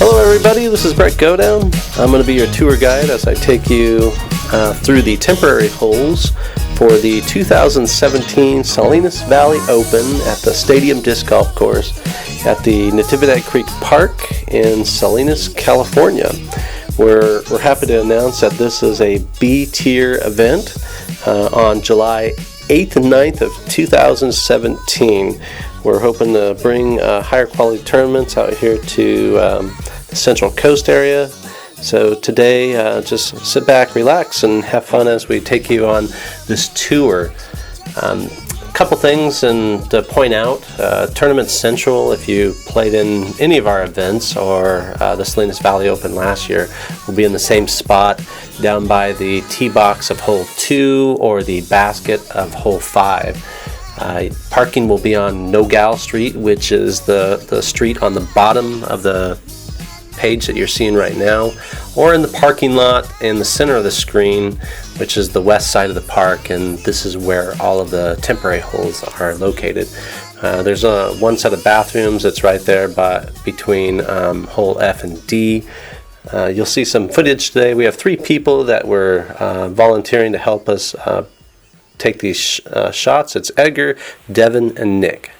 Hello everybody, this is Brett Godown. I'm going to be your tour guide as I take you through the temporary holes for the 2017 Salinas Valley Open at the Stadium Disc Golf Course at the Natividad Creek Park in Salinas, California. We're happy to announce that this is a B-tier event on July 8th and 9th of 2017. We're hoping to bring higher quality tournaments out here to the Central Coast area. So today, just sit back, relax, and have fun as we take you on this tour. A couple things to point out. Tournament Central, if you played in any of our events or the Salinas Valley Open last year, will be in the same spot down by the tee box of hole 2 or the basket of hole 5. Parking will be on Nogales Street, which is the street on the bottom of the page that you're seeing right now, or in the parking lot in the center of the screen, which is the west side of the park, and this is where all of the temporary holes are located. There's one set of bathrooms that's right there between hole F and D. You'll see some footage today. We have 3 people that were volunteering to help us take these shots. It's Edgar, Devin, and Nick.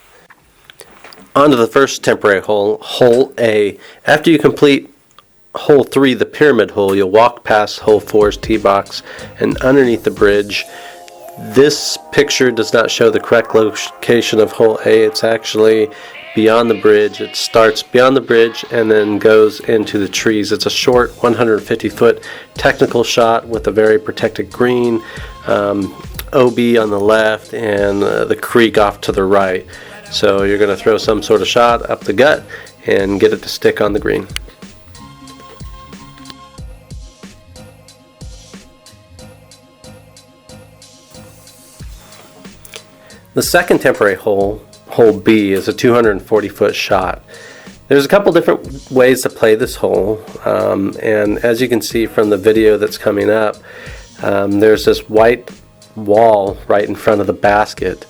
On to the first temporary hole, hole A. After you complete hole 3, the pyramid hole, you'll walk past hole 4's tee box and underneath the bridge. This picture does not show the correct location of hole A. It's actually beyond the bridge. It starts beyond the bridge and then goes into the trees. It's a short 150-foot technical shot with a very protected green, OB on the left, and the creek off to the right. So you're going to throw some sort of shot up the gut and get it to stick on the green. The second temporary hole, hole B, is a 240-foot shot. There's a couple different ways to play this hole, and as you can see from the video that's coming up, there's this white wall right in front of the basket.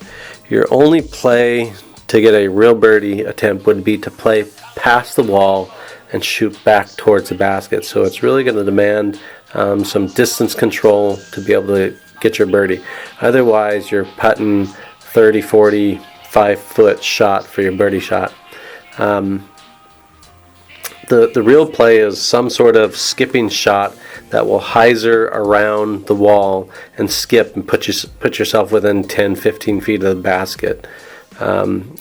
Your only play to get a real birdie attempt would be to play past the wall and shoot back towards the basket. So it's really going to demand some distance control to be able to get your birdie. Otherwise, you're putting 30, 40, 5-foot shot for your birdie shot. The real play is some sort of skipping shot that will hyzer around the wall and skip and put yourself within 10, 15 feet of the basket.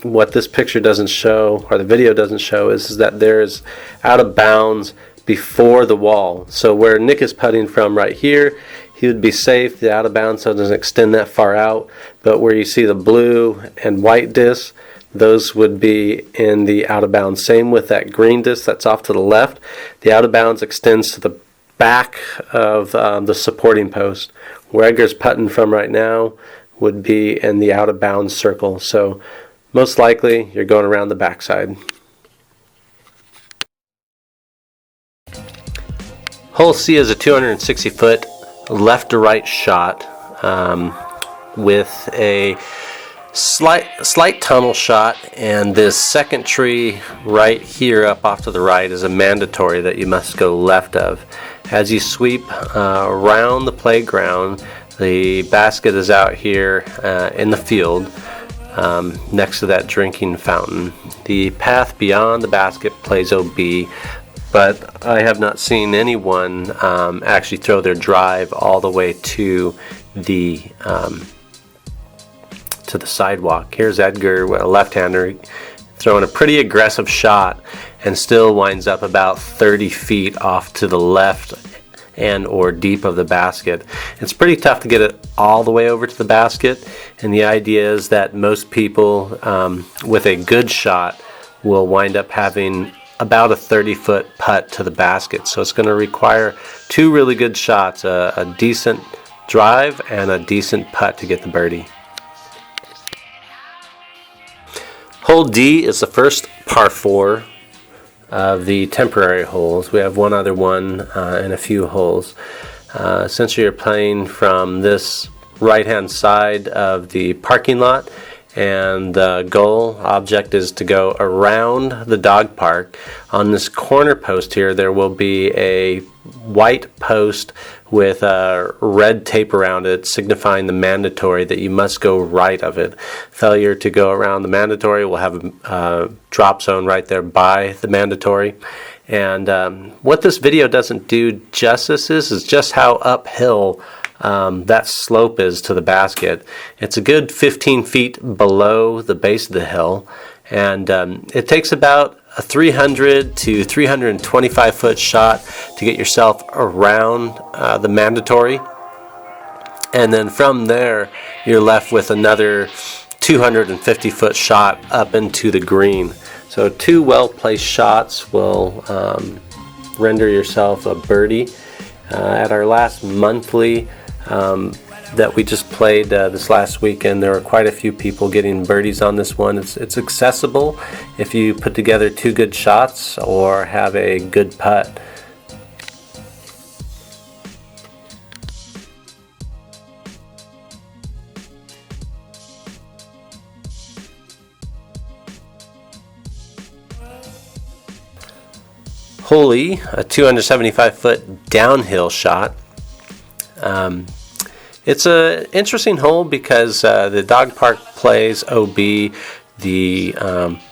What this picture doesn't show, or the video doesn't show, is that there's out of bounds before the wall. So where Nick is putting from right here, he would be safe. The out of bounds doesn't extend that far out, but where you see the blue and white discs, those would be in the out of bounds. Same with that green disc that's off to the left. The out of bounds extends to the back of the supporting post. Where Edgar's putting from right now would be in the out of bounds circle. So most likely you're going around the backside. Hole C is a 260-foot left to right shot with a slight tunnel shot, and this second tree right here up off to the right is a mandatory that you must go left of. As you sweep around the playground, the basket is out here in the field. next to that drinking fountain. The path beyond the basket plays OB, but I have not seen anyone actually throw their drive all the way to the sidewalk. Here's Edgar, a left-hander, throwing a pretty aggressive shot and still winds up about 30 feet off to the left and or deep of the basket. It's pretty tough to get it all the way over to the basket, and the idea is that most people with a good shot will wind up having about a 30-foot putt to the basket. So it's going to require two really good shots, a decent drive and a decent putt to get the birdie. Hole D is the first par 4 of the temporary holes. We have one other one and a few holes. Essentially, you're playing from this right-hand side of the parking lot, and the goal object is to go around the dog park. On this corner post here, there will be a white post with red tape around it, signifying the mandatory that you must go right of it. Failure to go around the mandatory will have a drop zone right there by the mandatory. And what this video doesn't do justice is just how uphill that slope is to the basket. It's a good 15 feet below the base of the hill, and it takes about a 300 to 325 foot shot to get yourself around the mandatory, and then from there you're left with another 250 foot shot up into the green. So two well placed shots will render yourself a birdie. At our last monthly that we just played this last weekend, there were quite a few people getting birdies on this one. It's accessible if you put together two good shots or have a good putt. Hole E, a 275 foot downhill shot. It's an interesting hole because the dog park plays OB, the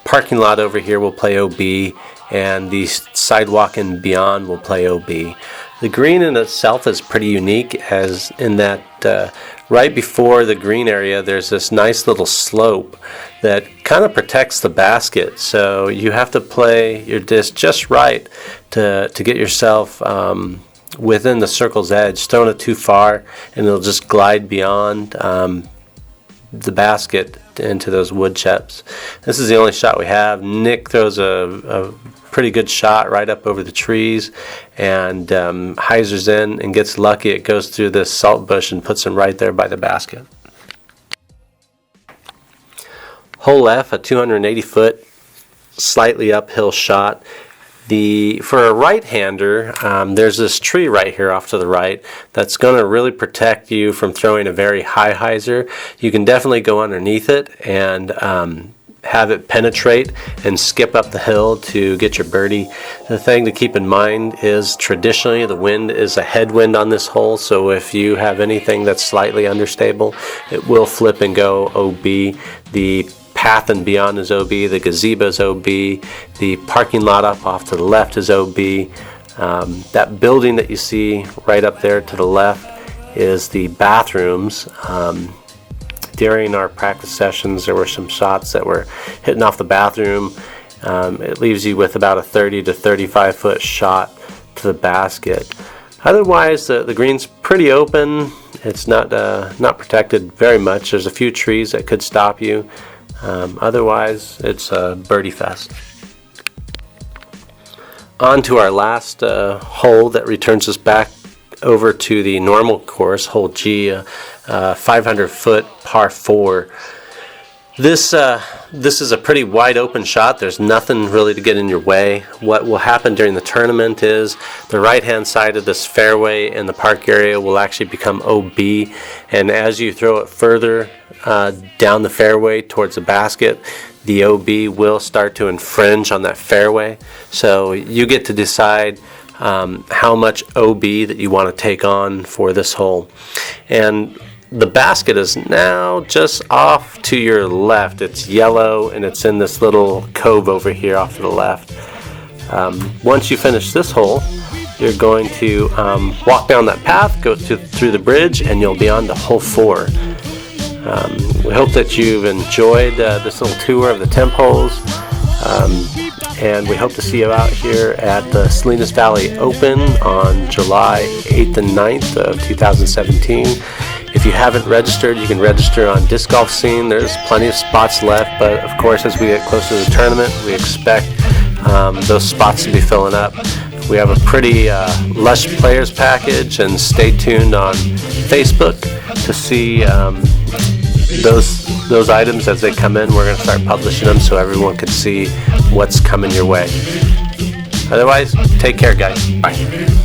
parking lot over here will play OB, and the sidewalk and beyond will play OB. The green in itself is pretty unique, as in that right before the green area there's this nice little slope that kind of protects the basket. So you have to play your disc just right to get yourself within the circle's edge. Throwing it too far and it'll just glide beyond the basket into those wood chips. This is the only shot we have. Nick throws a pretty good shot right up over the trees, and hyzers in and gets lucky. It goes through this salt bush and puts him right there by the basket. Hole F, a 280 foot slightly uphill shot. For a right-hander, there's this tree right here off to the right that's going to really protect you from throwing a very high hyzer. You can definitely go underneath it and have it penetrate and skip up the hill to get your birdie. The thing to keep in mind is traditionally the wind is a headwind on this hole, so if you have anything that's slightly understable, it will flip and go OB. The path and beyond is OB, the gazebo is OB, the parking lot up off to the left is OB. That building that you see right up there to the left is the bathrooms. During our practice sessions there were some shots that were hitting off the bathroom. It leaves you with about a 30 to 35 foot shot to the basket. Otherwise the green's pretty open. It's not protected very much. There's a few trees that could stop you. Otherwise, it's a birdie fest. On to our last hole that returns us back over to the normal course, hole G, 500 foot par 4. This is a pretty wide open shot. There's nothing really to get in your way. What will happen during the tournament is the right hand side of this fairway in the park area will actually become OB, and as you throw it further down the fairway towards the basket, the OB will start to infringe on that fairway. So you get to decide how much OB that you want to take on for this hole. And the basket is now just off to your left. It's yellow and it's in this little cove over here off to the left. Once you finish this hole, you're going to walk down that path, go through the bridge, and you'll be on to hole 4. We hope that you've enjoyed this little tour of the Temp holes, and we hope to see you out here at the Salinas Valley Open on July 8th and 9th of 2017. If you haven't registered, you can register on Disc Golf Scene. There's plenty of spots left, but of course as we get closer to the tournament, we expect those spots to be filling up. We have a pretty lush players package, and stay tuned on Facebook to see those items as they come in. We're going to start publishing them so everyone can see what's coming your way. Otherwise, take care, guys. Bye.